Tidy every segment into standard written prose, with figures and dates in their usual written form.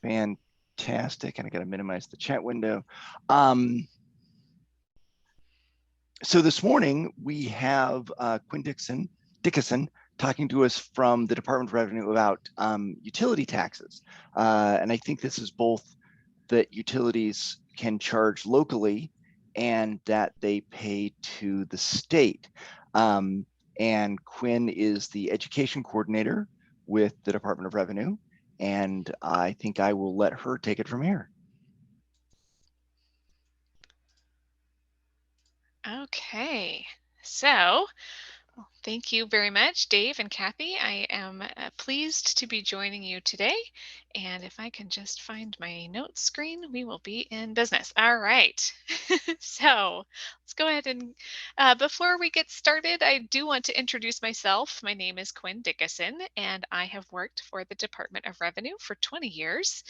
Fantastic. And I got to minimize the chat window. So this morning we have Quinn Dickinson talking to us from the Department of Revenue about utility taxes. And I think this is both that utilities can charge locally and that they pay to the state. And Quinn is the education coordinator with the Department of Revenue. And I think I will let her take it from here. Okay, so thank you very much, Dave and Kathy. I am pleased to be joining you today. And if I can just find my notes screen, we will be in business. All right. So let's go ahead and before we get started, I do want to introduce myself. My name is Quinn Dickinson, and I have worked for the Department of Revenue for 20 years.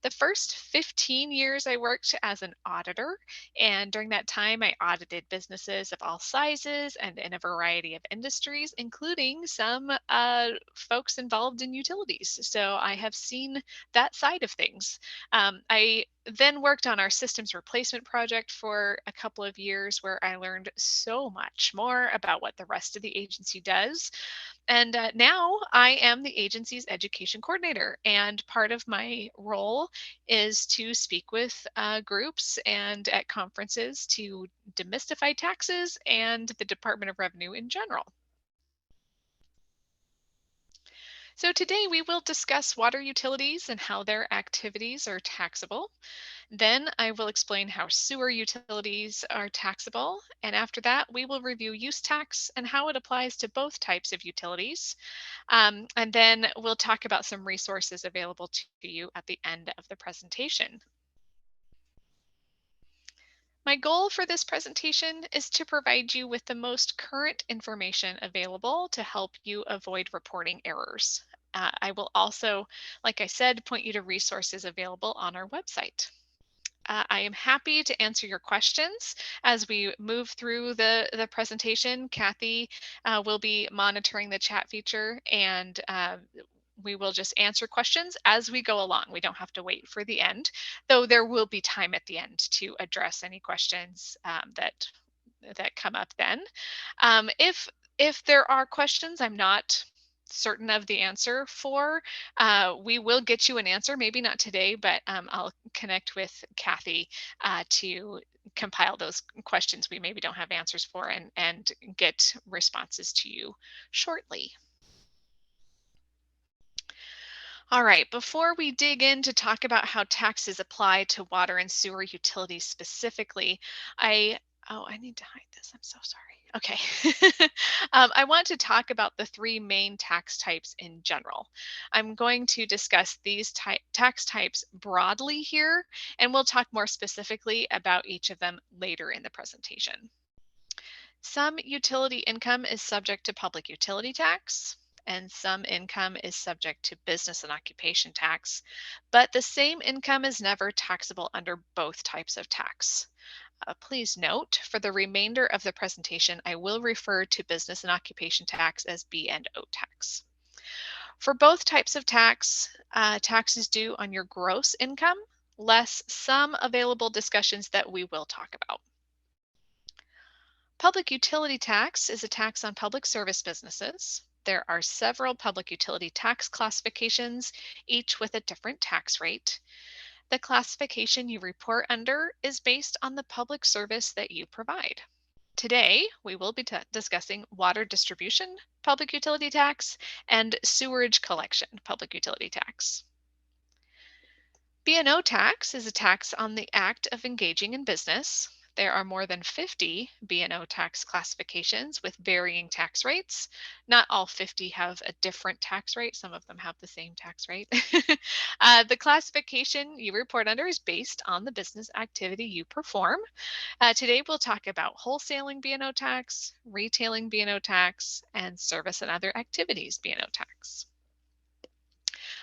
The first 15 years I worked as an auditor, and during that time I audited businesses of all sizes and in a variety of industries, including some folks involved in utilities. So I have seen that side of things. I then worked on our systems replacement project for a couple of years where I learned so much more about what the rest of the agency does. And now I am the agency's education coordinator, and part of my role is to speak with groups and at conferences to demystify taxes and the Department of Revenue in general. So today we will discuss water utilities and how their activities are taxable. Then I will explain how sewer utilities are taxable. And after that, we will review use tax and how it applies to both types of utilities. And then we'll talk about some resources available to you at the end of the presentation. My goal for this presentation is to provide you with the most current information available to help you avoid reporting errors. I will also, like I said, point you to resources available on our website. I am happy to answer your questions as we move through the presentation. Kathy will be monitoring the chat feature, and we will just answer questions as we go along. We don't have to wait for the end, though there will be time at the end to address any questions that come up then. If there are questions I'm not certain of the answer for, we will get you an answer, maybe not today, but I'll connect with Kathy to compile those questions we maybe don't have answers for and get responses to you shortly. All right, before we dig in to talk about how taxes apply to water and sewer utilities specifically, I need to hide this. I'm so sorry. Okay. I want to talk about the three main tax types in general. I'm going to discuss these tax types broadly here, and we'll talk more specifically about each of them later in the presentation. Some utility income is subject to public utility tax, and some income is subject to business and occupation tax, but the same income is never taxable under both types of tax. Please note, for the remainder of the presentation, I will refer to business and occupation tax as B&O tax. For both types of tax, tax is due on your gross income, less some available discussions that we will talk about. Public utility tax is a tax on public service businesses. There are several public utility tax classifications, each with a different tax rate. The classification you report under is based on the public service that you provide. Today, we will be discussing water distribution, public utility tax, and sewerage collection, public utility tax. B&O tax is a tax on the act of engaging in business. There are more than 50 B&O tax classifications with varying tax rates. Not all 50 have a different tax rate. Some of them have the same tax rate. The classification you report under is based on the business activity you perform. Today we'll talk about wholesaling B&O tax, retailing B&O tax, and service and other activities B&O tax.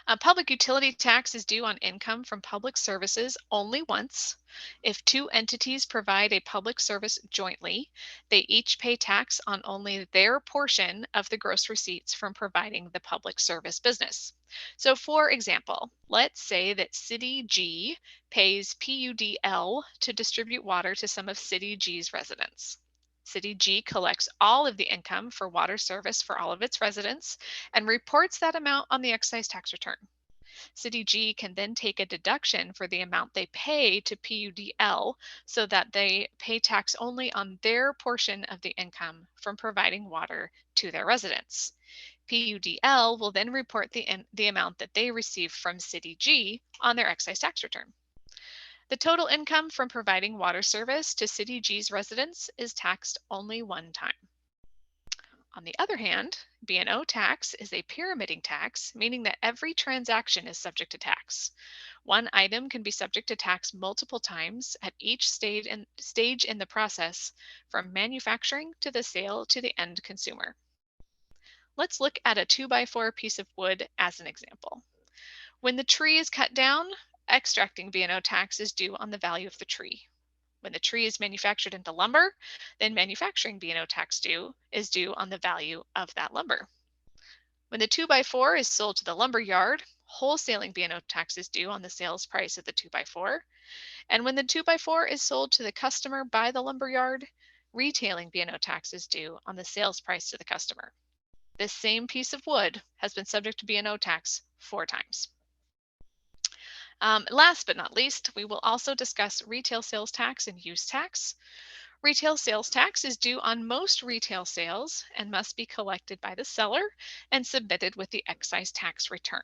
A public utility tax is due on income from public services only once. If two entities provide a public service jointly, they each pay tax on only their portion of the gross receipts from providing the public service business. So, for example, let's say that City G pays PUDL to distribute water to some of City G's residents. City G collects all of the income for water service for all of its residents and reports that amount on the excise tax return. City G can then take a deduction for the amount they pay to PUDL so that they pay tax only on their portion of the income from providing water to their residents. PUDL will then report the amount that they receive from City G on their excise tax return. The total income from providing water service to City G's residents is taxed only one time. On the other hand, B&O tax is a pyramiding tax, meaning that every transaction is subject to tax. One item can be subject to tax multiple times at each stage in the process, from manufacturing to the sale to the end consumer. Let's look at a 2x4 piece of wood as an example. When the tree is cut down, extracting B&O tax is due on the value of the tree. When the tree is manufactured into lumber, then manufacturing B&O tax is due on the value of that lumber. When the 2x4 is sold to the lumber yard, wholesaling B&O tax is due on the sales price of the 2x4. And when the 2x4 is sold to the customer by the lumber yard, retailing B&O tax is due on the sales price to the customer. This same piece of wood has been subject to B&O tax 4 times. Last but not least, we will also discuss retail sales tax and use tax. Retail sales tax is due on most retail sales and must be collected by the seller and submitted with the excise tax return.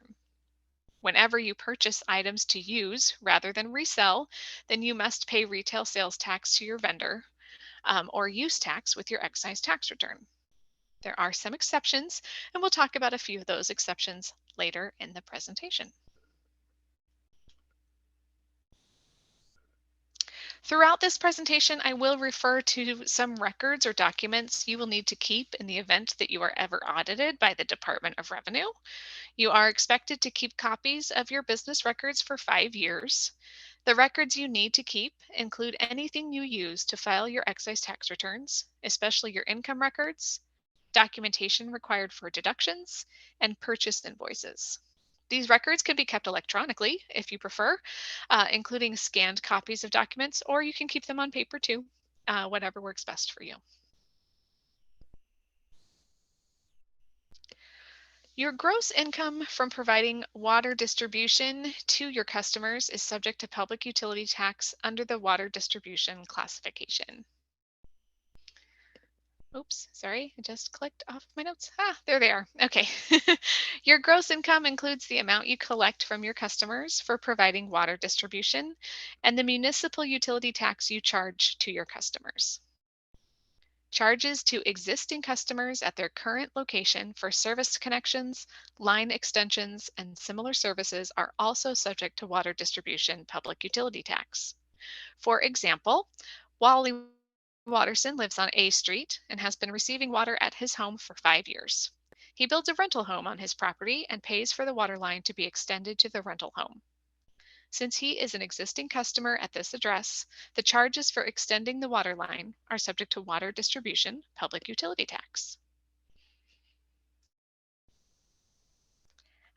Whenever you purchase items to use rather than resell, then you must pay retail sales tax to your vendor or use tax with your excise tax return. There are some exceptions, and we'll talk about a few of those exceptions later in the presentation. Throughout this presentation, I will refer to some records or documents you will need to keep in the event that you are ever audited by the Department of Revenue. You are expected to keep copies of your business records for 5 years. The records you need to keep include anything you use to file your excise tax returns, especially your income records, documentation required for deductions, and purchase invoices. These records can be kept electronically if you prefer, including scanned copies of documents, or you can keep them on paper too, whatever works best for you. Your gross income from providing water distribution to your customers is subject to public utility tax under the water distribution classification. Oops, sorry, I just clicked off my notes. There they are. Okay. Your gross income includes the amount you collect from your customers for providing water distribution and the municipal utility tax you charge to your customers. Charges to existing customers at their current location for service connections, line extensions, and similar services are also subject to water distribution public utility tax. For example, Wally Watterson lives on A Street and has been receiving water at his home for 5 years. He builds a rental home on his property and pays for the water line to be extended to the rental home. Since he is an existing customer at this address, the charges for extending the water line are subject to water distribution public utility tax.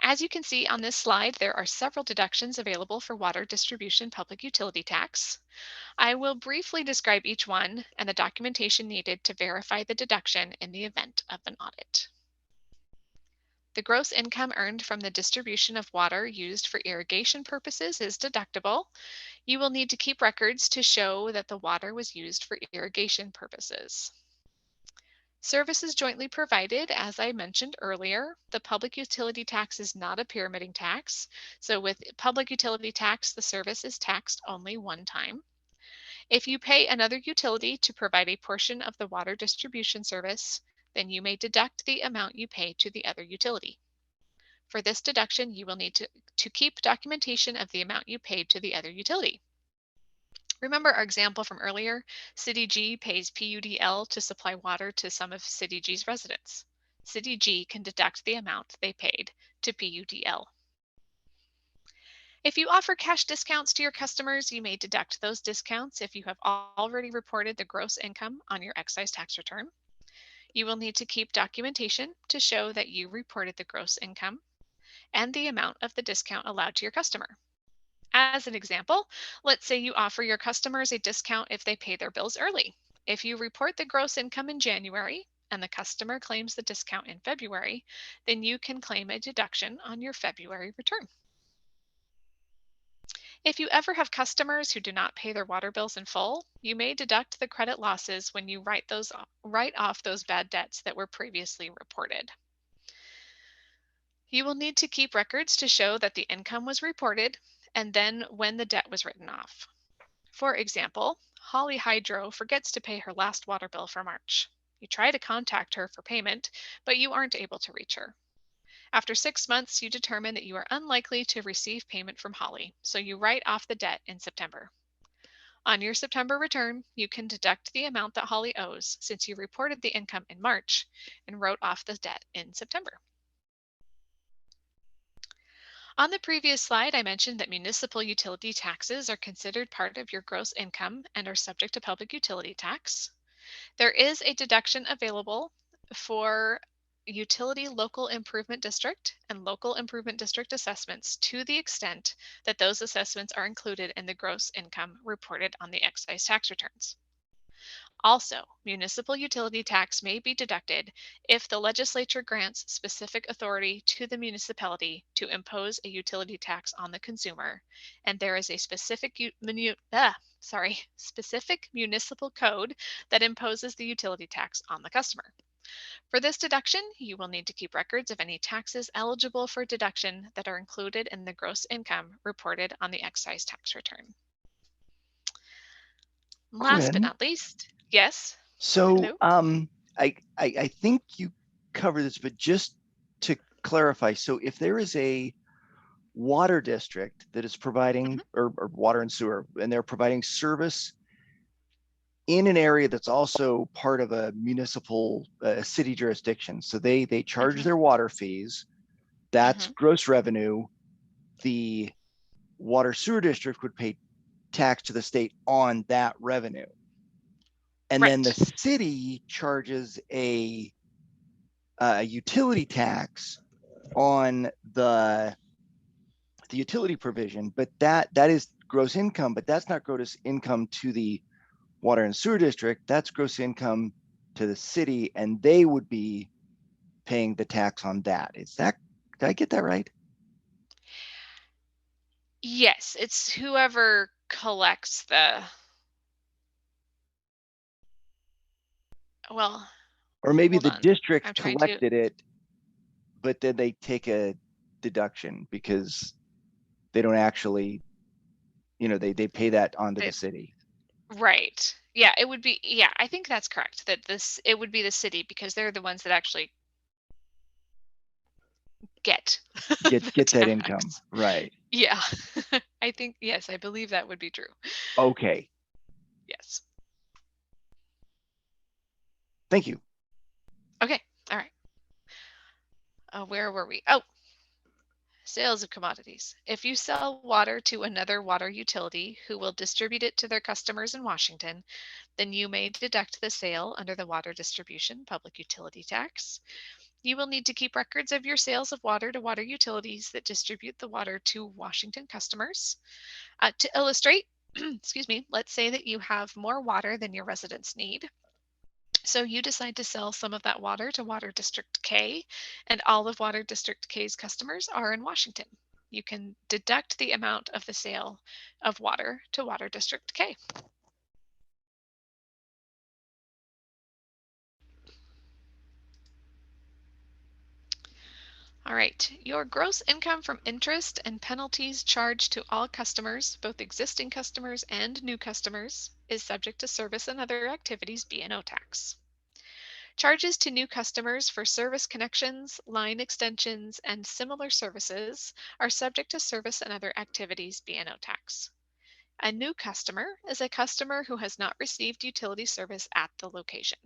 As you can see on this slide, there are several deductions available for water distribution public utility tax. I will briefly describe each one and the documentation needed to verify the deduction in the event of an audit. The gross income earned from the distribution of water used for irrigation purposes is deductible. You will need to keep records to show that the water was used for irrigation purposes. Services jointly provided, as I mentioned earlier, the public utility tax is not a pyramiding tax. So with public utility tax, the service is taxed only one time. If you pay another utility to provide a portion of the water distribution service, then you may deduct the amount you pay to the other utility. For this deduction, you will need to keep documentation of the amount you paid to the other utility. Remember our example from earlier, City G pays PUDL to supply water to some of City G's residents. City G can deduct the amount they paid to PUDL. If you offer cash discounts to your customers, you may deduct those discounts if you have already reported the gross income on your excise tax return. You will need to keep documentation to show that you reported the gross income and the amount of the discount allowed to your customer. As an example, let's say you offer your customers a discount if they pay their bills early. If you report the gross income in January and the customer claims the discount in February, then you can claim a deduction on your February return. If you ever have customers who do not pay their water bills in full, you may deduct the credit losses when you write off those bad debts that were previously reported. You will need to keep records to show that the income was reported and then when the debt was written off. For example, Holly Hydro forgets to pay her last water bill for March. You try to contact her for payment, but you aren't able to reach her. After 6 months, you determine that you are unlikely to receive payment from Holly, so you write off the debt in September. On your September return, you can deduct the amount that Holly owes since you reported the income in March and wrote off the debt in September. On the previous slide, I mentioned that municipal utility taxes are considered part of your gross income and are subject to public utility tax. There is a deduction available for utility local improvement district and local improvement district assessments to the extent that those assessments are included in the gross income reported on the excise tax returns. Also, municipal utility tax may be deducted if the legislature grants specific authority to the municipality to impose a utility tax on the consumer, and there is a specific specific municipal code that imposes the utility tax on the customer. For this deduction, you will need to keep records of any taxes eligible for deduction that are included in the gross income reported on the excise tax return. Last but Quinn, not least, yes. so Hello. I think you covered this, but just to clarify, so if there is a water district that is providing, Mhm. or water and sewer, and they're providing service in an area that's also part of a municipal city jurisdiction, so they charge Mhm. their water fees, that's Mhm. gross revenue. The water sewer district would pay tax to the state on that revenue, and then the Right. city charges a utility tax on the utility provision, but that is gross income, but that's not gross income to the water and sewer district. That's gross income to the city, and they would be paying the tax on that. Is that, did I get that right? Yes, it's whoever collects the, well, Or maybe hold the on. district I'm trying to, collected it, but then they take a deduction because they don't actually, they pay that onto the it, city. right. Yeah, it would be, yeah, I think that's correct. That this, it would be the city because they're the ones that actually get the Get that income. tax. Right. Yeah. I think, yes, I believe that would be true. Okay. Yes. Thank you. Okay. All right. Where were we? Oh, sales of commodities. If you sell water to another water utility who will distribute it to their customers in Washington, then you may deduct the sale under the water distribution public utility tax. You will need to keep records of your sales of water to water utilities that distribute the water to Washington customers. To illustrate, excuse me, let's say that you have more water than your residents need. So you decide to sell some of that water to Water District K, and all of Water District K's customers are in Washington. You can deduct the amount of the sale of water to Water District K. All right, your gross income from interest and penalties charged to all customers, both existing customers and new customers, is subject to service and other activities B&O tax. Charges to new customers for service connections, line extensions, and similar services are subject to service and other activities B&O tax. A new customer is a customer who has not received utility service at the location.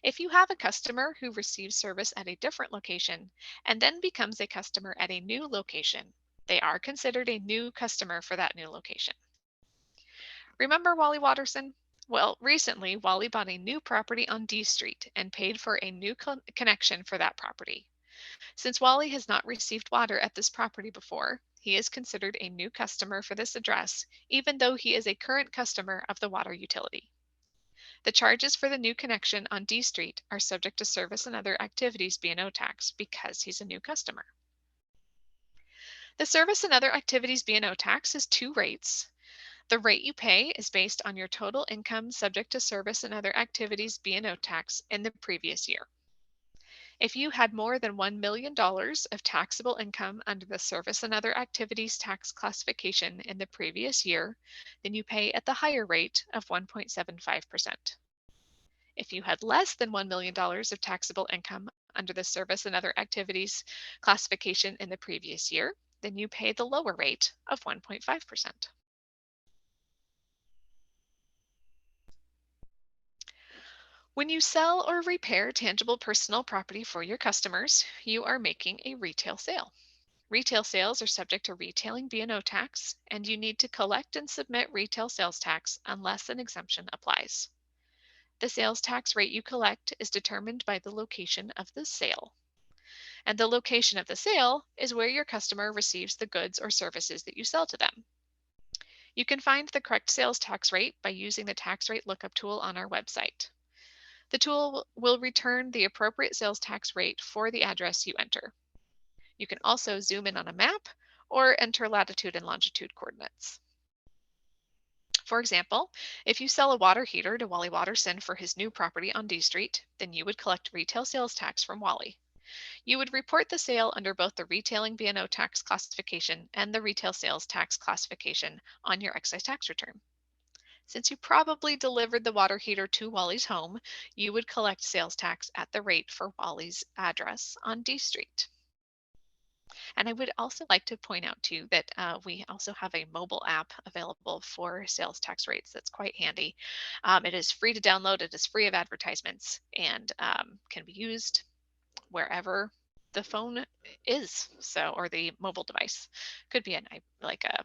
If you have a customer who receives service at a different location and then becomes a customer at a new location, They are considered a new customer for that new location. Remember Wally Watterson? Well, recently, Wally bought a new property on D Street and paid for a new connection for that property. Since Wally has not received water at this property before, he is considered a new customer for this address, even though he is a current customer of the water utility. The charges for the new connection on D Street are subject to service and other activities B&O tax because he's a new customer. The service and other activities B&O tax is two rates. The rate you pay is based on your total income subject to service and other activities B&O tax in the previous year. If you had more than $1 million of taxable income under the service and other activities tax classification in the previous year, then you pay at the higher rate of 1.75%. If you had less than $1 million of taxable income under the service and other activities classification in the previous year, then you pay the lower rate of 1.5%. When you sell or repair tangible personal property for your customers, you are making a retail sale. Retail sales are subject to retailing B&O tax, and you need to collect and submit retail sales tax unless an exemption applies. The sales tax rate you collect is determined by the location of the sale. And the location of the sale is where your customer receives the goods or services that you sell to them. You can find the correct sales tax rate by using the tax rate lookup tool on our website. The tool will return the appropriate sales tax rate for the address you enter. You can also zoom in on a map or enter latitude and longitude coordinates. For example, if you sell a water heater to Wally Watterson for his new property on D Street, then you would collect retail sales tax from Wally. You would report the sale under both the retailing B&O tax classification and the retail sales tax classification on your excise tax return. Since you probably delivered the water heater to Wally's home, you would collect sales tax at the rate for Wally's address on D Street. And I would also like to point out too that we also have a mobile app available for sales tax rates that's quite handy. It is free to download, it is free of advertisements, and can be used wherever the phone is, so, or the mobile device. Could be like a,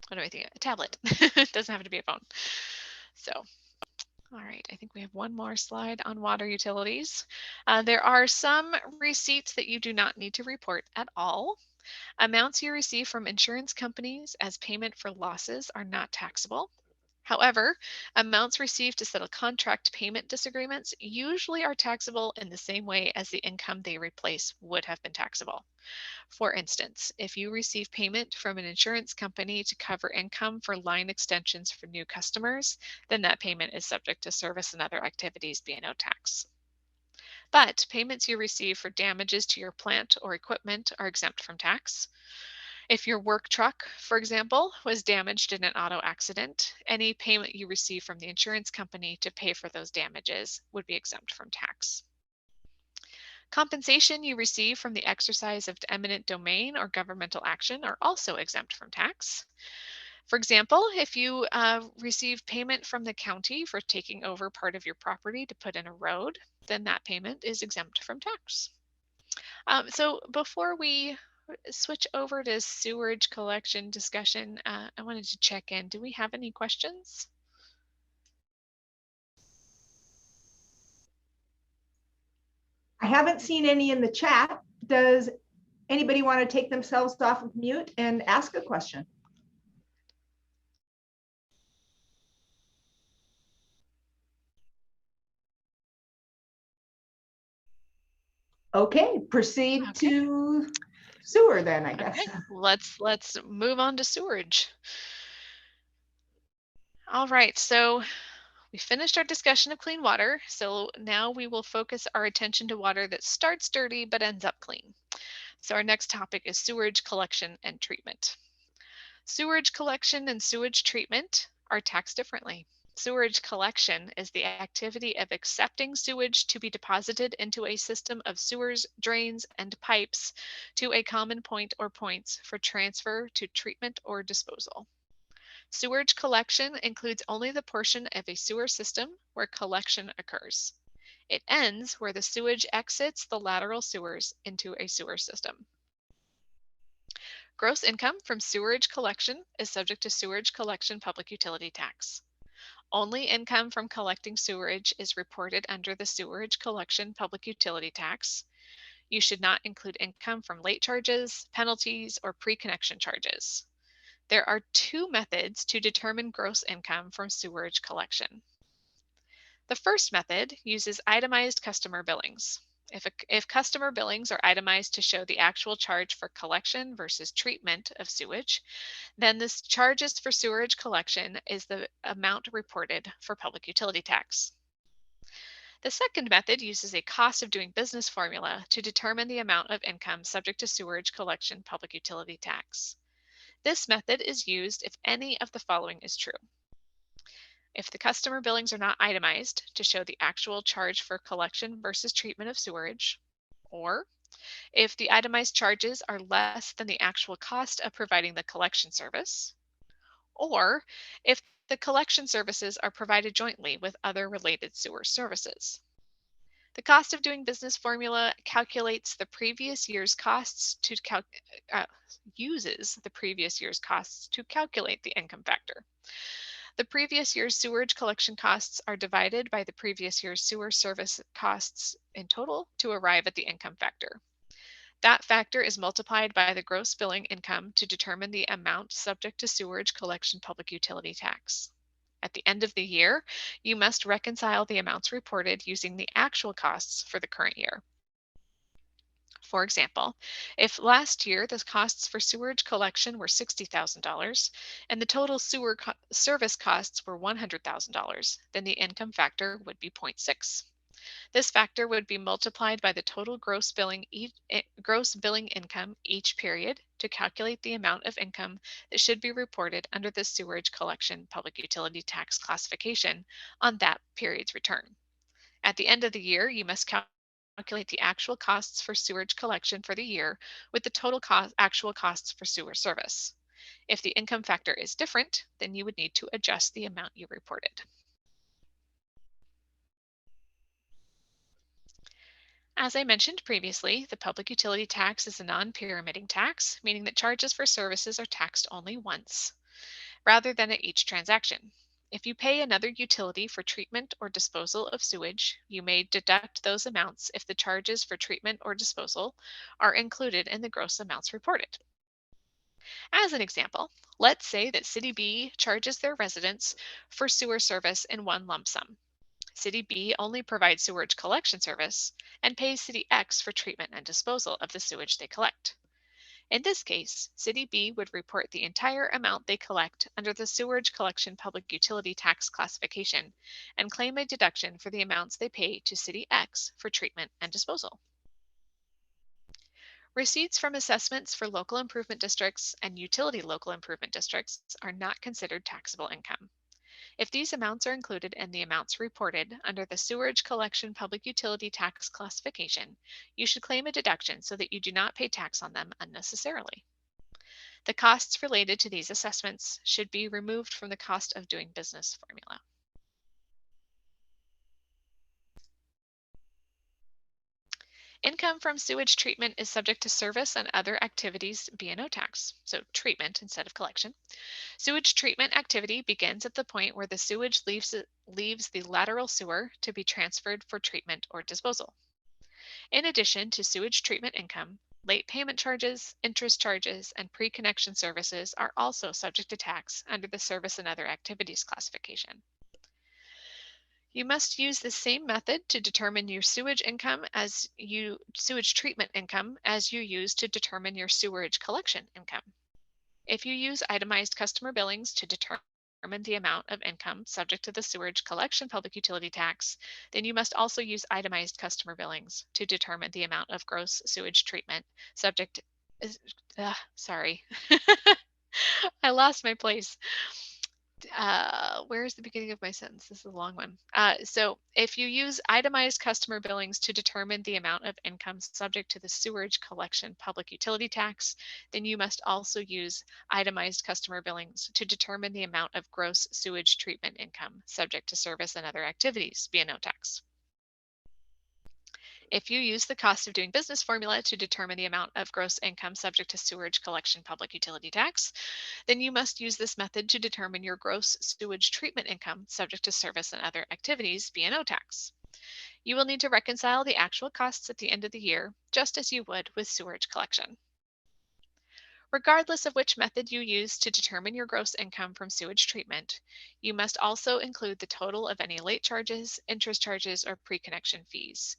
what do I think, a tablet. It doesn't have to be a phone. So, all right, I think we have one more slide on water utilities. There are some receipts that you do not need to report at all. Amounts you receive from insurance companies as payment for losses are not taxable. However, amounts received to settle contract payment disagreements usually are taxable in the same way as the income they replace would have been taxable. For instance, if you receive payment from an insurance company to cover income for line extensions for new customers, then that payment is subject to service and other activities B&O tax. But payments you receive for damages to your plant or equipment are exempt from tax. If your work truck, for example, was damaged in an auto accident, any payment you receive from the insurance company to pay for those damages would be exempt from tax. Compensation you receive from the exercise of eminent domain or governmental action are also exempt from tax. For example, if you receive payment from the county for taking over part of your property to put in a road, then that payment is exempt from tax. So before we switch over to sewerage collection discussion, I wanted to check in. Do we have any questions? I haven't seen any in the chat. Does anybody want to take themselves off of mute and ask a question? Okay, proceed to sewer then, I guess. Okay, let's move on to sewerage. All right, so we finished our discussion of clean water, so now we will focus our attention to water that starts dirty but ends up clean. So our next topic is sewage collection and treatment. Sewage collection and sewage treatment are taxed differently. Sewage collection is the activity of accepting sewage to be deposited into a system of sewers, drains, and pipes to a common point or points for transfer to treatment or disposal. Sewage collection includes only the portion of a sewer system where collection occurs. It ends where the sewage exits the lateral sewers into a sewer system. Gross income from sewerage collection is subject to sewerage collection public utility tax. Only income from collecting sewerage is reported under the sewerage collection public utility tax. You should not include income from late charges, penalties, or pre-connection charges. There are two methods to determine gross income from sewerage collection. The first method uses itemized customer billings. If customer billings are itemized to show the actual charge for collection versus treatment of sewage, then this charges for sewerage collection is the amount reported for public utility tax. The second method uses a cost of doing business formula to determine the amount of income subject to sewerage collection public utility tax. This method is used if any of the following is true. If the customer billings are not itemized to show the actual charge for collection versus treatment of sewerage, or if the itemized charges are less than the actual cost of providing the collection service, or if the collection services are provided jointly with other related sewer services. The cost of doing business formula calculates the previous year's costs to uses the previous year's costs to calculate the income factor. The previous year's sewerage collection costs are divided by the previous year's sewer service costs in total to arrive at the income factor. That factor is multiplied by the gross billing income to determine the amount subject to sewerage collection public utility tax. At the end of the year, you must reconcile the amounts reported using the actual costs for the current year. For example, if last year the costs for sewerage collection were $60,000 and the total sewer service costs were $100,000, then the income factor would be 0.6. This factor would be multiplied by the total gross billing income each period to calculate the amount of income that should be reported under the sewerage collection public utility tax classification on that period's return. At the end of the year, you must calculate the actual costs for sewage collection for the year with the total actual costs for sewer service. If the income factor is different, then you would need to adjust the amount you reported. As I mentioned previously, the public utility tax is a non-pyramiding tax, meaning that charges for services are taxed only once, rather than at each transaction. If you pay another utility for treatment or disposal of sewage, you may deduct those amounts if the charges for treatment or disposal are included in the gross amounts reported. As an example, let's say that City B charges their residents for sewer service in one lump sum. City B only provides sewage collection service and pays City X for treatment and disposal of the sewage they collect. In this case, City B would report the entire amount they collect under the sewerage collection public utility tax classification and claim a deduction for the amounts they pay to City X for treatment and disposal. Receipts from assessments for local improvement districts and utility local improvement districts are not considered taxable income. If these amounts are included in the amounts reported under the sewerage collection public utility tax classification, you should claim a deduction so that you do not pay tax on them unnecessarily. The costs related to these assessments should be removed from the cost of doing business formula. Income from sewage treatment is subject to service and other activities B&O tax, so treatment instead of collection. Sewage treatment activity begins at the point where the sewage leaves the lateral sewer to be transferred for treatment or disposal. In addition to sewage treatment income, late payment charges, interest charges, and pre-connection services are also subject to tax under the service and other activities classification. You must use the same method to determine your sewage treatment income as you use to determine your sewerage collection income. If you use itemized customer billings to determine the amount of income subject to the sewerage collection public utility tax, then you must also use itemized customer billings to determine the amount of gross sewage treatment subject. Sorry, I lost my place. Where's the beginning of my sentence? This is a long one. So if you use itemized customer billings to determine the amount of income subject to the sewerage collection public utility tax, then you must also use itemized customer billings to determine the amount of gross sewage treatment income subject to service and other activities B&O tax. If you use the cost of doing business formula to determine the amount of gross income subject to sewage collection public utility tax, then you must use this method to determine your gross sewage treatment income subject to service and other activities B&O tax. You will need to reconcile the actual costs at the end of the year, just as you would with sewage collection. Regardless of which method you use to determine your gross income from sewage treatment, you must also include the total of any late charges, interest charges, or pre-connection fees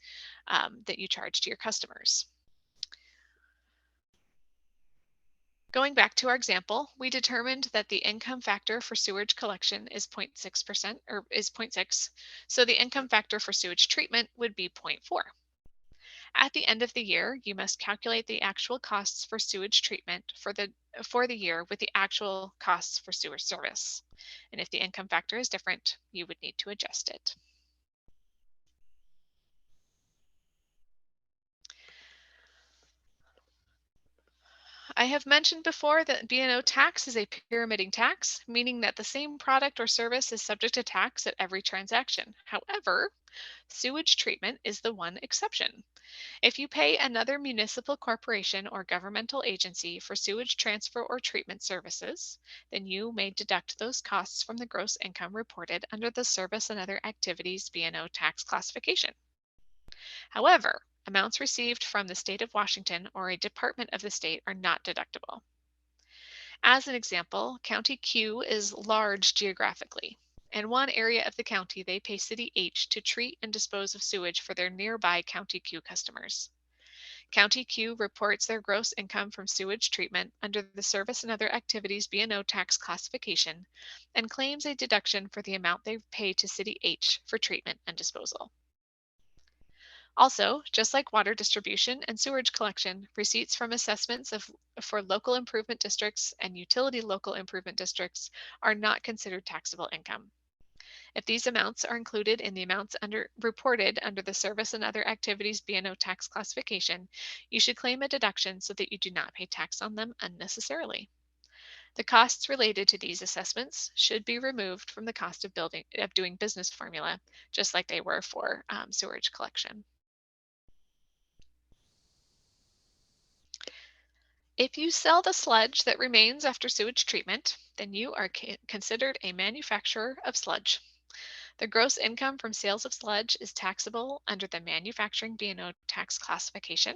that you charge to your customers. Going back to our example, we determined that the income factor for sewage collection is 0.6% or is 0.6, so the income factor for sewage treatment would be 0.4. At the end of the year, you must calculate the actual costs for sewage treatment for the year with the actual costs for sewer service. And if the income factor is different, you would need to adjust it. I have mentioned before that B&O tax is a pyramiding tax, meaning that the same product or service is subject to tax at every transaction. However, sewage treatment is the one exception. If you pay another municipal corporation or governmental agency for sewage transfer or treatment services, then you may deduct those costs from the gross income reported under the service and other activities B&O tax classification. However, amounts received from the state of Washington or a department of the state are not deductible. As an example, County Q is large geographically. In one area of the county, they pay City H to treat and dispose of sewage for their nearby County Q customers. County Q reports their gross income from sewage treatment under the service and other activities B&O tax classification and claims a deduction for the amount they pay to City H for treatment and disposal. Also, just like water distribution and sewage collection, receipts from assessments for local improvement districts and utility local improvement districts are not considered taxable income. If these amounts are included in the amounts reported under the service and other activities B&O tax classification, you should claim a deduction so that you do not pay tax on them unnecessarily. The costs related to these assessments should be removed from the cost of doing business formula, just like they were for sewage collection. If you sell the sludge that remains after sewage treatment, then you are considered a manufacturer of sludge. The gross income from sales of sludge is taxable under the manufacturing B&O tax classification.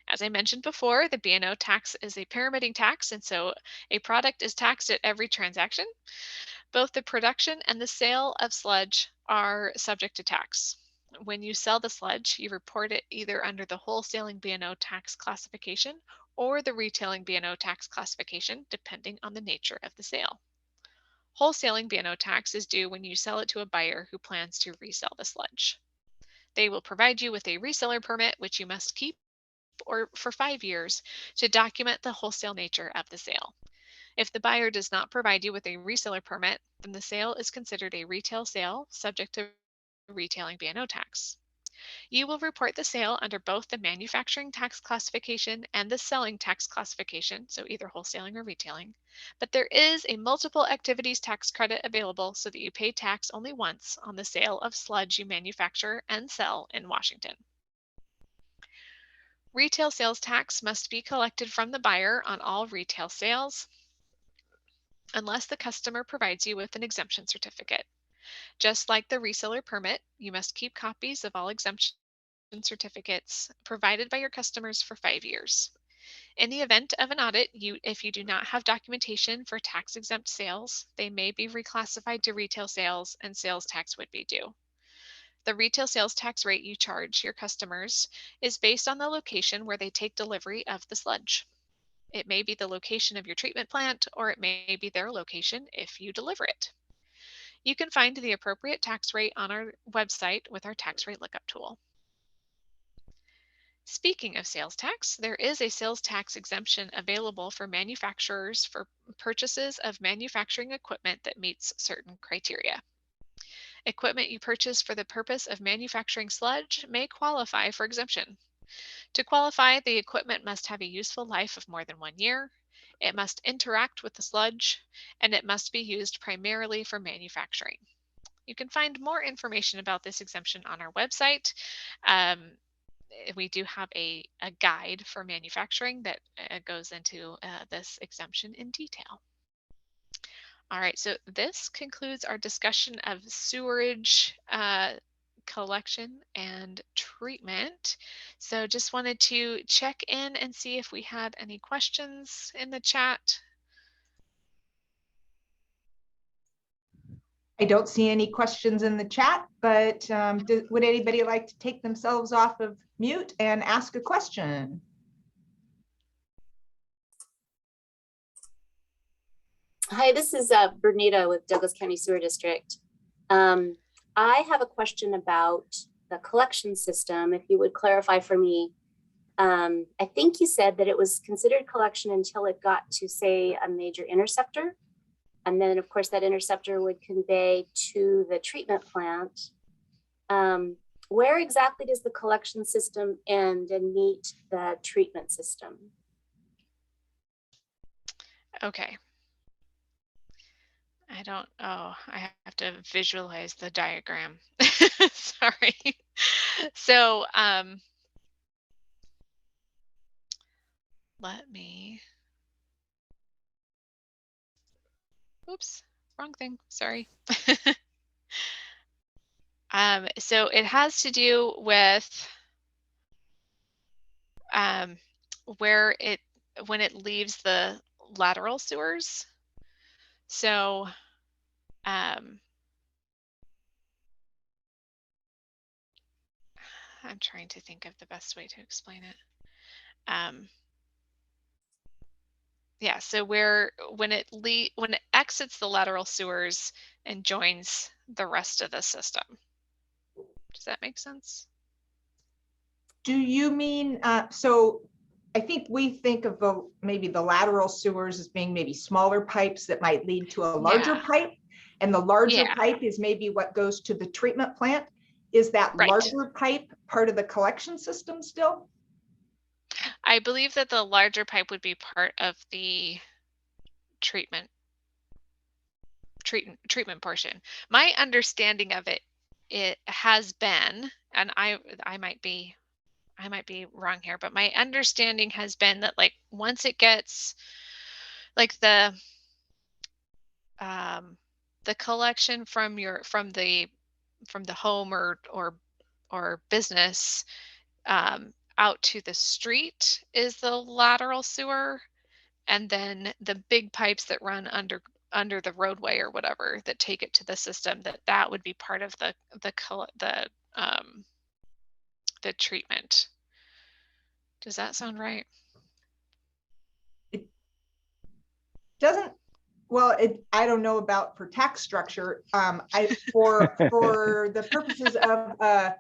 As I mentioned before, the B&O tax is a pyramiding tax, and so a product is taxed at every transaction. Both the production and the sale of sludge are subject to tax. When you sell the sludge, you report it either under the wholesaling B&O tax classification or the retailing B&O tax classification, depending on the nature of the sale. Wholesaling B&O tax is due when you sell it to a buyer who plans to resell the sludge. They will provide you with a reseller permit, which you must keep for 5 years to document the wholesale nature of the sale. If the buyer does not provide you with a reseller permit, then the sale is considered a retail sale subject to retailing B&O tax. You will report the sale under both the manufacturing tax classification and the selling tax classification, so either wholesaling or retailing. But there is a multiple activities tax credit available so that you pay tax only once on the sale of sludge you manufacture and sell in Washington. Retail sales tax must be collected from the buyer on all retail sales unless the customer provides you with an exemption certificate. Just like the reseller permit, you must keep copies of all exemption certificates provided by your customers for 5 years. In the event of an audit, if you do not have documentation for tax-exempt sales, they may be reclassified to retail sales and sales tax would be due. The retail sales tax rate you charge your customers is based on the location where they take delivery of the sludge. It may be the location of your treatment plant, or it may be their location if you deliver it. You can find the appropriate tax rate on our website with our tax rate lookup tool. Speaking of sales tax, there is a sales tax exemption available for manufacturers for purchases of manufacturing equipment that meets certain criteria. Equipment you purchase for the purpose of manufacturing sludge may qualify for exemption. To qualify, the equipment must have a useful life of more than 1 year, it must interact with the sludge, and it must be used primarily for manufacturing. You can find more information about this exemption on our website. we do have a guide for manufacturing that goes into this exemption in detail. All right, so this concludes our discussion of sewerage collection and treatment. So just wanted to check in and see if we had any questions in the chat. I don't see any questions in the chat, but would anybody like to take themselves off of mute and ask a question? Hi, this is Bernita with Douglas County Sewer District. I have a question about the collection system. If you would clarify for me, I think you said that it was considered collection until it got to, say, a major interceptor. And then, of course, that interceptor would convey to the treatment plant. Where exactly does the collection system end and meet the treatment system? Okay. I have to visualize the diagram. Sorry. So let me, oops, wrong thing, sorry. So it has to do with when it leaves the lateral sewers. So I'm trying to think of the best way to explain it. Yeah, so when it exits the lateral sewers and joins the rest of the system. Does that make sense? Do you mean, so I think we think of maybe the lateral sewers as being maybe smaller pipes that might lead to a larger pipe, and the larger pipe is maybe what goes to the treatment plant. Is that larger pipe part of the collection system still? I believe that the larger pipe would be part of the treatment portion. My understanding of it has been, and I might be wrong here, but my understanding has been that like once it gets like the collection from the home or business out to the street is the lateral sewer, and then the big pipes that run under the roadway or whatever that take it to the system, that would be part of the treatment. Does that sound right? It doesn't. Well, I don't know about for tax structure. For the purposes of a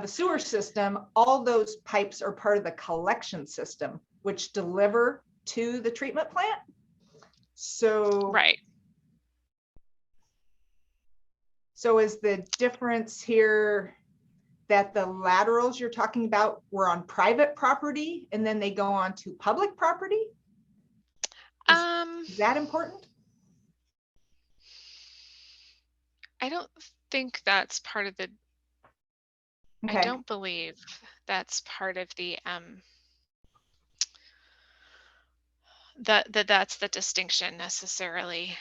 sewer system, all those pipes are part of the collection system, which deliver to the treatment plant. So right. So is the difference here that the laterals you're talking about were on private property and then they go on to public property? Is that important? I don't think that's part of the, okay. I don't believe that's part of the that's the distinction necessarily.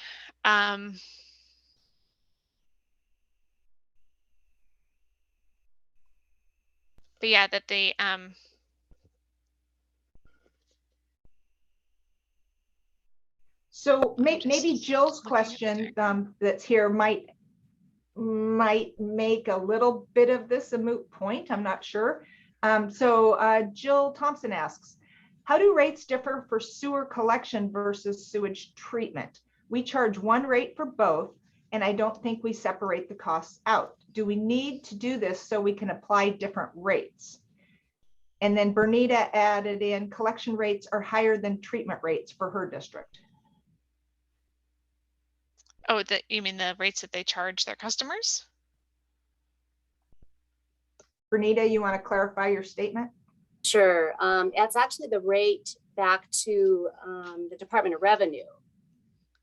But yeah, that they so maybe Jill's question that's here might make a little bit of this a moot point. I'm not sure. So Jill Thompson asks, how do rates differ for sewer collection versus sewage treatment? We charge one rate for both, and I don't think we separate the costs out. Do we need to do this so we can apply different rates? And then Bernita added in, collection rates are higher than treatment rates for her district. Oh, you mean the rates that they charge their customers? Bernita, you want to clarify your statement? Sure. It's actually the rate back to the Department of Revenue.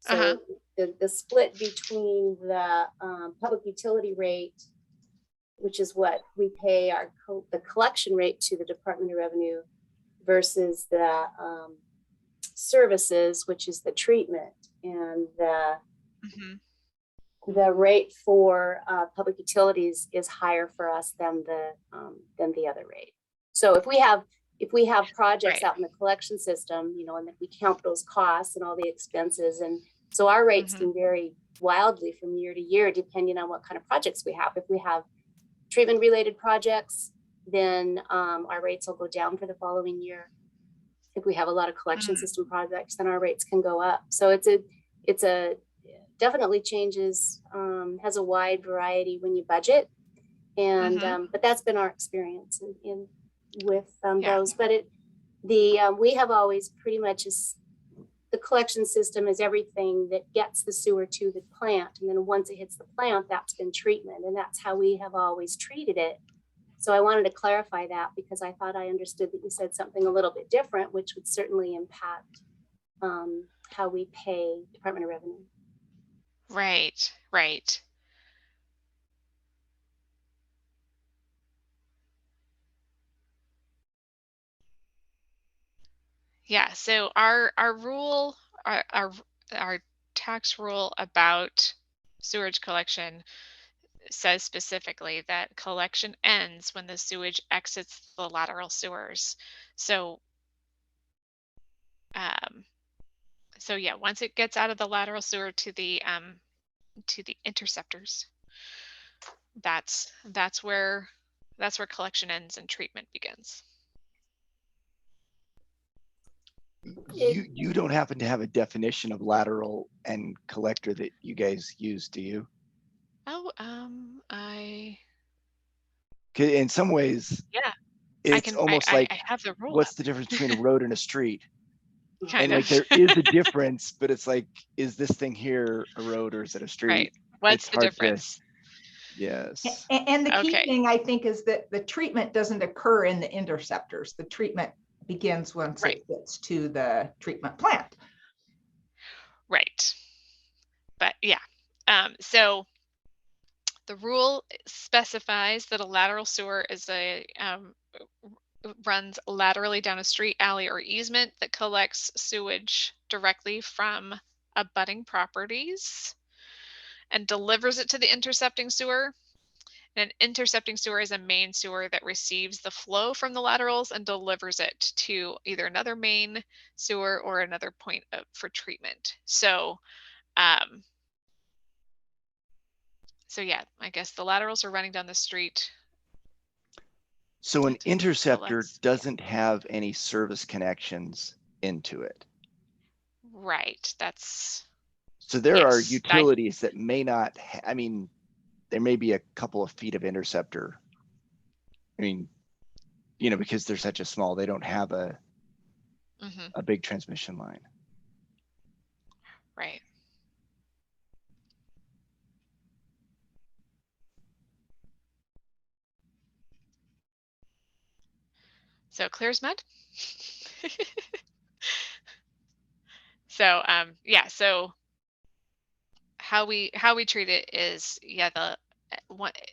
So the split between the public utility rate which is what we pay the collection rate to the Department of Revenue, versus the services, which is the treatment, and the rate for public utilities is higher for us than the other rate. So if we have projects out in the collection system, you know, and if we count those costs and all the expenses, and so our rates can vary wildly from year to year depending on what kind of projects we have. If we have treatment related projects, then our rates will go down for the following year. If we have a lot of collection system projects, then our rates can go up. So it's a definitely changes, has a wide variety when you budget, and but that's been our experience with those. But we have always pretty much the collection system is everything that gets the sewer to the plant, and then once it hits the plant, that's been treatment, and that's how we have always treated it. So I wanted to clarify that because I thought I understood that you said something a little bit different, which would certainly impact how we pay Department of Revenue. Right. Yeah, so our rule, our tax rule about sewage collection says specifically that collection ends when the sewage exits the lateral sewers. So so yeah, once it gets out of the lateral sewer to the interceptors, that's where collection ends and treatment begins. You don't happen to have a definition of lateral and collector that you guys use, do you? Oh, In some ways, it's almost like, I have the rule. what's the difference between a road and a street? Kind and of. like there is a difference, but it's like, is this thing here a road or is it a street? Right. What's it's the difference? Yes. And the key thing, I think, is that the treatment doesn't occur in the interceptors. The treatment begins once it gets to the treatment plant. Right. But yeah. So the rule specifies that a lateral sewer is runs laterally down a street, alley, or easement that collects sewage directly from abutting properties and delivers it to the intercepting sewer. An intercepting sewer is a main sewer that receives the flow from the laterals and delivers it to either another main sewer or another point for treatment. So, so yeah, I guess the laterals are running down the street. So an interceptor doesn't have any service connections into it. Right. That's. So there are utilities that may not, I mean, there may be a couple of feet of interceptor. I mean, you know, because they're such a small, they don't have a big transmission line. Right. So clear as mud. So yeah, so how we treat it is, yeah,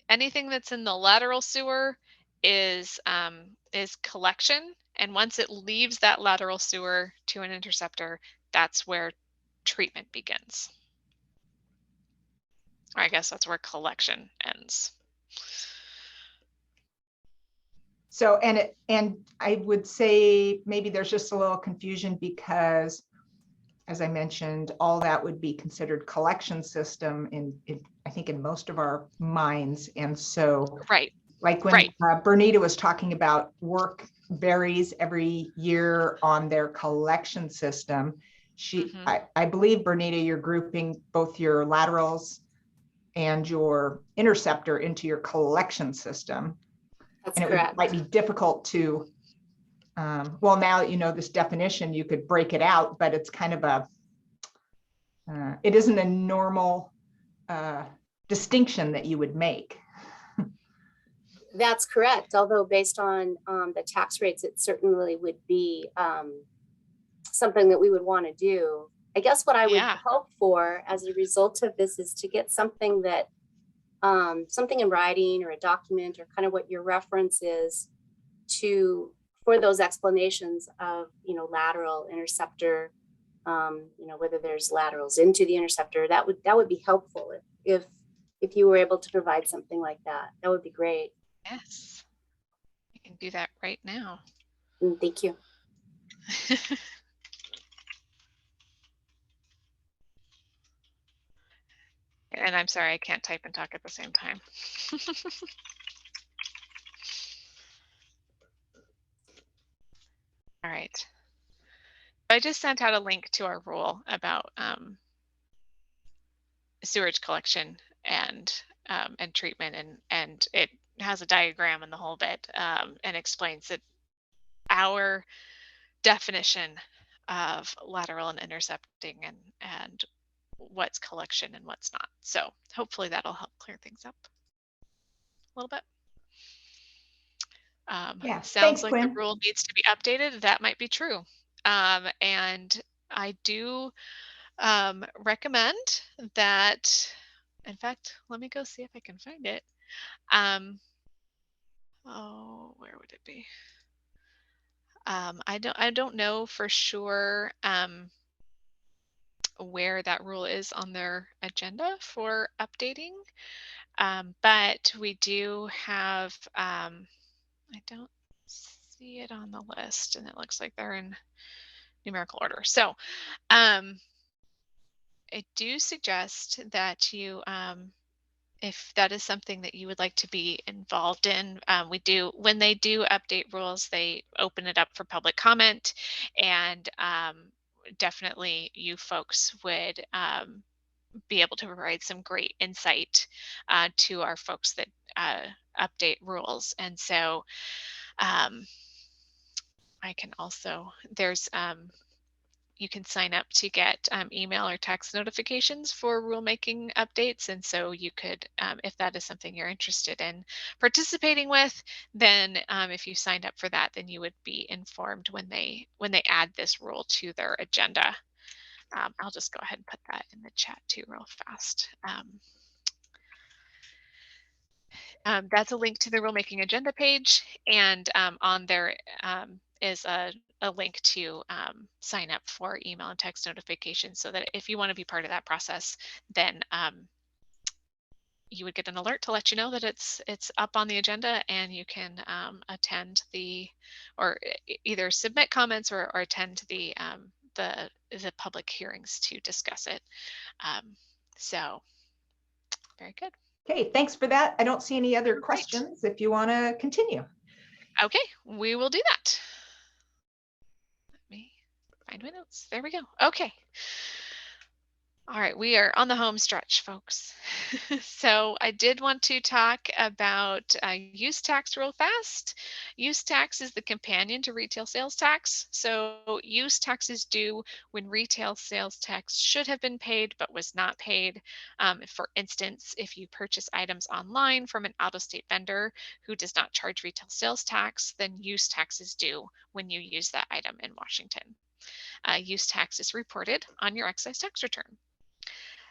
anything that's in the lateral sewer is collection, and once it leaves that lateral sewer to an interceptor, that's where treatment begins. Or I guess that's where collection ends. So, and I would say maybe there's just a little confusion because, as I mentioned, all that would be considered collection system in I think in most of our minds. And so, like when Bernita was talking about work varies every year on their collection system, I believe, Bernita, you're grouping both your laterals and your interceptor into your collection system. That's and correct. It might be difficult to, well, now that you know this definition, you could break it out, but it's kind of it isn't a normal distinction that you would make. That's correct. Although based on the tax rates, it certainly would be something that we would want to do. I guess what I would hope for as a result of this is to get something that something in writing or a document or kind of what your reference is for those explanations of, lateral, interceptor, whether there's laterals into the interceptor. That would be helpful if you were able to provide something like that. That would be great. Yes, I can do that right now. Thank you. And I'm sorry, I can't type and talk at the same time. All right. I just sent out a link to our rule about sewage collection and treatment, and it has a diagram and the whole bit, and explains that our definition of lateral and intercepting and what's collection and what's not. So hopefully that'll help clear things up a little bit. Yeah, sounds thanks, like Quinn. the rule needs to be updated. That might be true. And I do recommend that, in fact, let me go see if I can find it. Oh, where would it be? I don't know for sure where that rule is on their agenda for updating. But we do have, I don't see it on the list, and it looks like they're in numerical order. So I do suggest that you, if that is something that you would like to be involved in, when they do update rules, they open it up for public comment, and definitely you folks would be able to provide some great insight to our folks that update rules. And so I can also, you can sign up to get email or text notifications for rulemaking updates. And so you could, if that is something you're interested in participating with, then if you signed up for that, then you would be informed when they add this rule to their agenda. I'll just go ahead and put that in the chat too real fast. That's a link to the rulemaking agenda page, and on there is a link to sign up for email and text notifications, so that if you want to be part of that process, then you would get an alert to let you know that it's up on the agenda, and you can attend or either submit comments or attend the public hearings to discuss it. So very good. Okay, thanks for that. I don't see any other questions if you want to continue. Okay, we will do that. Let me find my notes. There we go. Okay. All right, we are on the home stretch, folks. So I did want to talk about use tax real fast. Use tax is the companion to retail sales tax. So use tax is due when retail sales tax should have been paid but was not paid. For instance, if you purchase items online from an out-of-state vendor who does not charge retail sales tax, then use tax is due when you use that item in Washington. Use tax is reported on your excise tax return.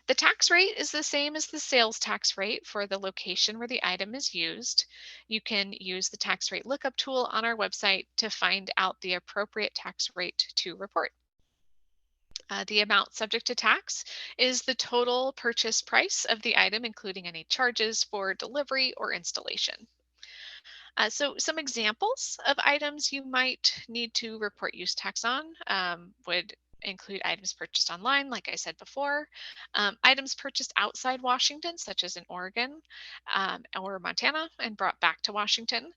The tax rate is the same as the sales tax rate for the location where the item is used. You can use the tax rate lookup tool on our website to find out the appropriate tax rate to report. The amount subject to tax is the total purchase price of the item, including any charges for delivery or installation. So some examples of items you might need to report use tax on would include items purchased online, like I said before, items purchased outside Washington, such as in Oregon or Montana and brought back to Washington,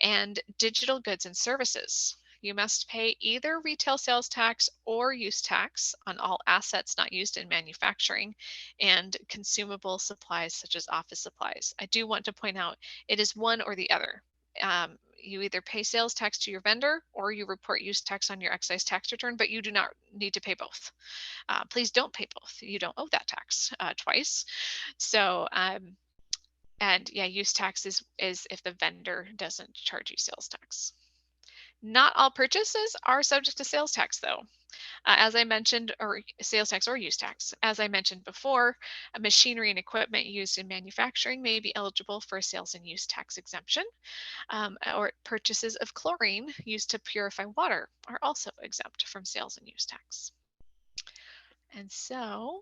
and digital goods and services. You must pay either retail sales tax or use tax on all assets not used in manufacturing and consumable supplies such as office supplies. I do want to point out it is one or the other. You either pay sales tax to your vendor or you report use tax on your excise tax return, but you do not need to pay both. Please don't pay both. You don't owe that tax twice. So, and yeah, use tax is if the vendor doesn't charge you sales tax. Not all purchases are subject to sales tax, though. As I mentioned, or sales tax or use tax. As I mentioned before, machinery and equipment used in manufacturing may be eligible for a sales and use tax exemption, or purchases of chlorine used to purify water are also exempt from sales and use tax. And so,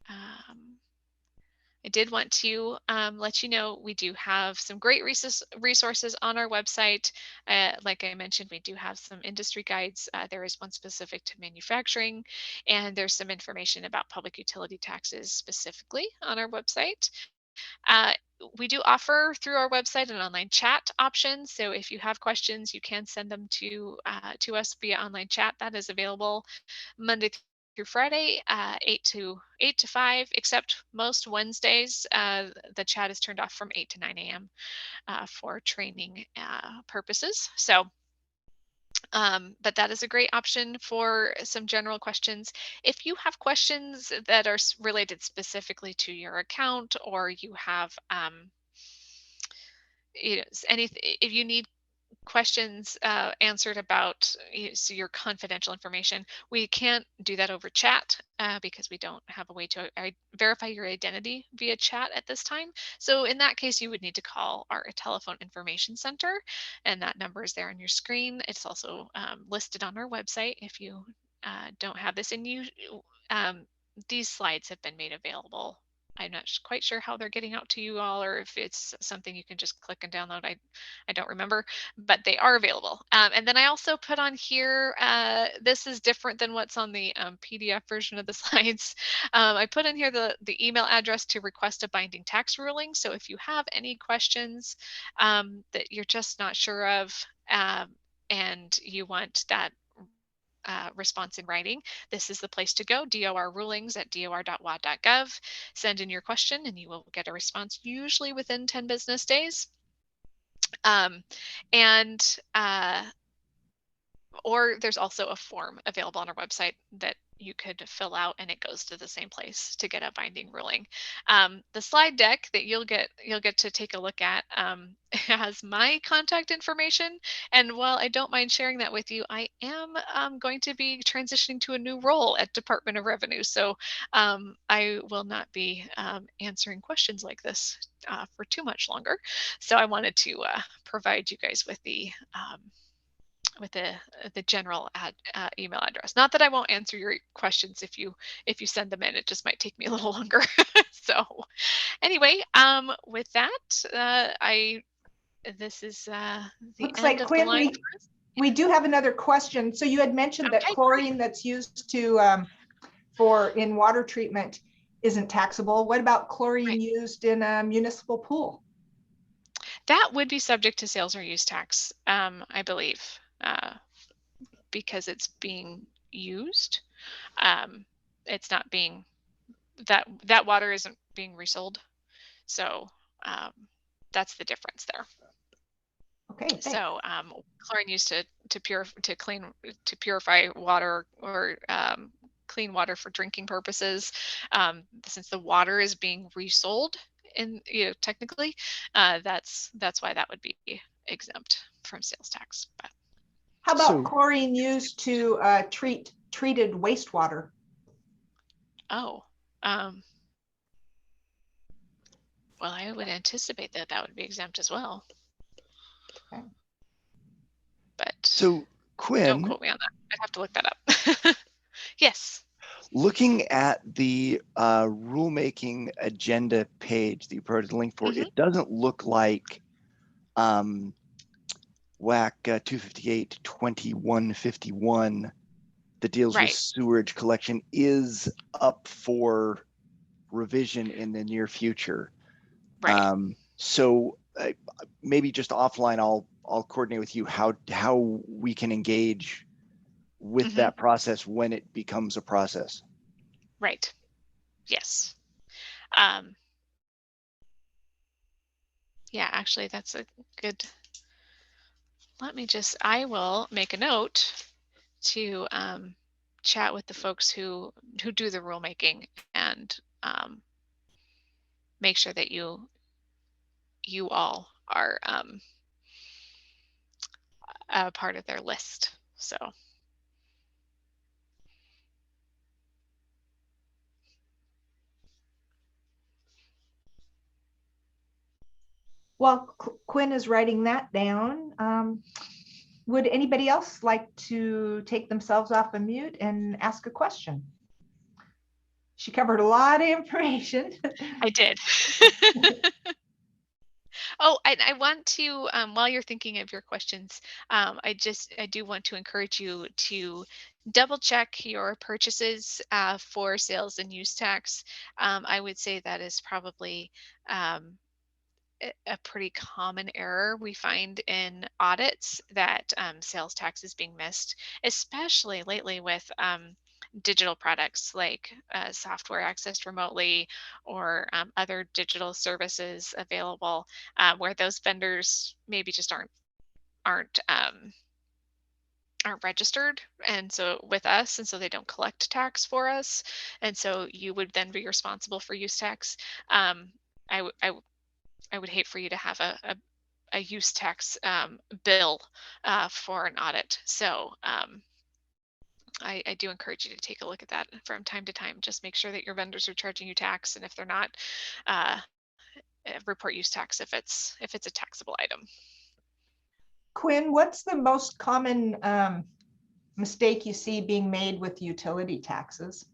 I did want to let you know we do have some great resources on our website. Like I mentioned, we do have some industry guides. There is one specific to manufacturing, and there's some information about public utility taxes specifically on our website. Uh, we do offer through our website an online chat option. So if you have questions, you can send them to us via online chat. That is available Monday through Friday, 8 to 5, except most Wednesdays, the chat is turned off from 8 to 9 a.m. For training purposes. So, but that is a great option for some general questions. If you have questions that are related specifically to your account, or you have if you need questions answered about so your confidential information, we can't do that over chat because we don't have a way to verify your identity via chat at this time. So in that case, you would need to call our telephone information center, and that number is there on your screen. It's also listed on our website. If you don't have this, and these slides have been made available. I'm not quite sure how they're getting out to you all, or if it's something you can just click and download. I don't remember, but they are available. And then I also put on here, this is different than what's on the PDF version of the slides. I put in here the email address to request a binding tax ruling. So if you have any questions that you're just not sure of, and you want that response in writing, this is the place to go. DOR rulings at dor.wa.gov. Send in your question and you will get a response usually within 10 business days. Or there's also a form available on our website that you could fill out, and it goes to the same place to get a binding ruling. The slide deck that you'll get to take a look at has my contact information, and while I don't mind sharing that with you, I am going to be transitioning to a new role at Department of Revenue, so I will not be answering questions like this for too much longer. So I wanted to provide you guys with the general email address. Not that I won't answer your questions if you send them in. It just might take me a little longer. So anyway, with that, this is the Looks end like of Quinn, the line. we do have another question. So you had mentioned that Okay, chlorine that's used to in water treatment isn't taxable. What about chlorine used in a municipal pool? That would be subject to sales or use tax, I believe, because it's being used. It's not being that water isn't being resold, so that's the difference there. Okay. Thanks. So chlorine used to purify water, or clean water for drinking purposes. Since the water is being resold, technically, that's why that would be exempt from sales tax. But how about chlorine used to treated wastewater? Oh, well, I would anticipate that would be exempt as well. Okay. But so Quinn, don't quote me on that. I'd have to look that up. Yes. Looking at the rulemaking agenda page that you provided the link for, it doesn't look like WAC 258-2151 that deals with sewerage collection is up for revision in the near future. So maybe just offline, I'll coordinate with you how we can engage with that process when it becomes a process. Right. Yes. Yeah, actually, that's a good. I will make a note to chat with the folks who do the rulemaking, and make sure that you all are part of their list. So. While Quinn is writing that down, would anybody else like to take themselves off of mute and ask a question? She covered a lot of information. I did. Oh, I want to, while you're thinking of your questions, I do want to encourage you to double check your purchases for sales and use tax. I would say that is probably a pretty common error we find in audits, that sales tax is being missed, especially lately with digital products like software accessed remotely, or other digital services available, where those vendors maybe just aren't registered, and so with us, and so they don't collect tax for us, and so you would then be responsible for use tax. I would hate for you to have a use tax bill for an audit. So I do encourage you to take a look at that from time to time. Just make sure that your vendors are charging you tax, and if they're not, report use tax if it's a taxable item. Quinn, what's the most common mistake you see being made with utility taxes?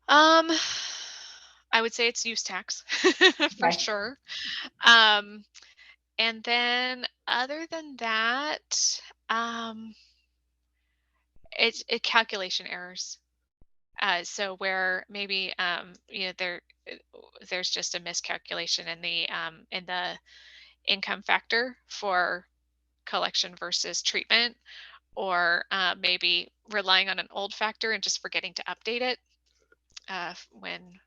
I would say it's use tax for sure. And then other than that, it's calculation errors. So where maybe there's just a miscalculation in the income factor for collection versus treatment, or maybe relying on an old factor and just forgetting to update it when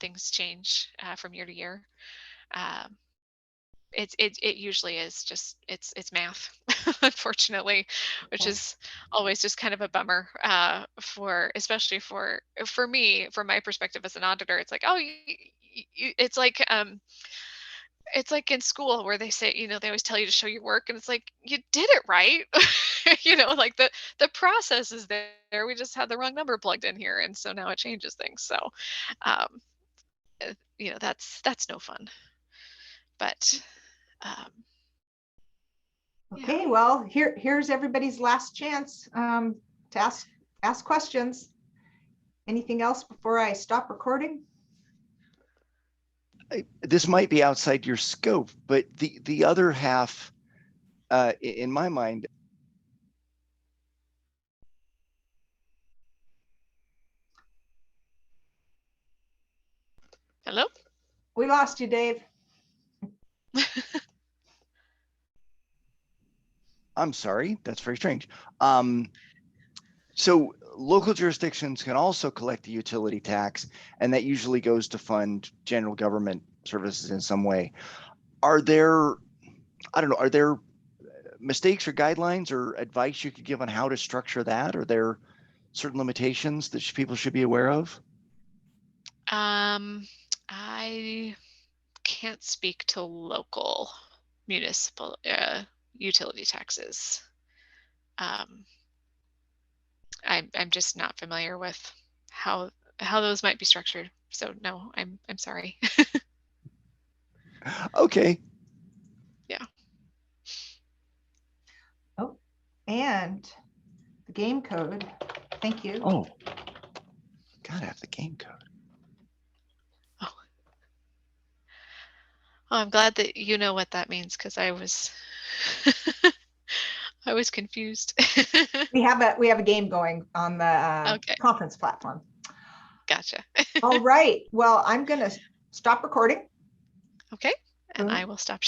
things change from year to year. It usually is just it's math, unfortunately, which is always just kind of a bummer especially for me, from my perspective as an auditor. It's like, oh, it's like in school where they say, they always tell you to show your work, and it's like, you did it right. Like the process is there, we just had the wrong number plugged in here, and so now it changes things. So that's no fun. But okay, well, here's everybody's last chance to ask questions. Anything else before I stop recording? This might be outside your scope, but the other half, in my mind. Hello? We lost you, Dave. I'm sorry, that's very strange. So local jurisdictions can also collect the utility tax, and that usually goes to fund general government services in some way. Are there mistakes or guidelines or advice you could give on how to structure that? Are there certain limitations that people should be aware of? I can't speak to local municipal utility taxes. I'm just not familiar with how those might be structured. So no, I'm sorry. Okay. Yeah. Oh, and the game code. Thank you. Oh, gotta have the game code. Oh, I'm glad that you know what that means, because I was I was confused. we have a game going on the Okay. conference platform. Gotcha. All right. Well, I'm going to stop recording. Okay. And I will stop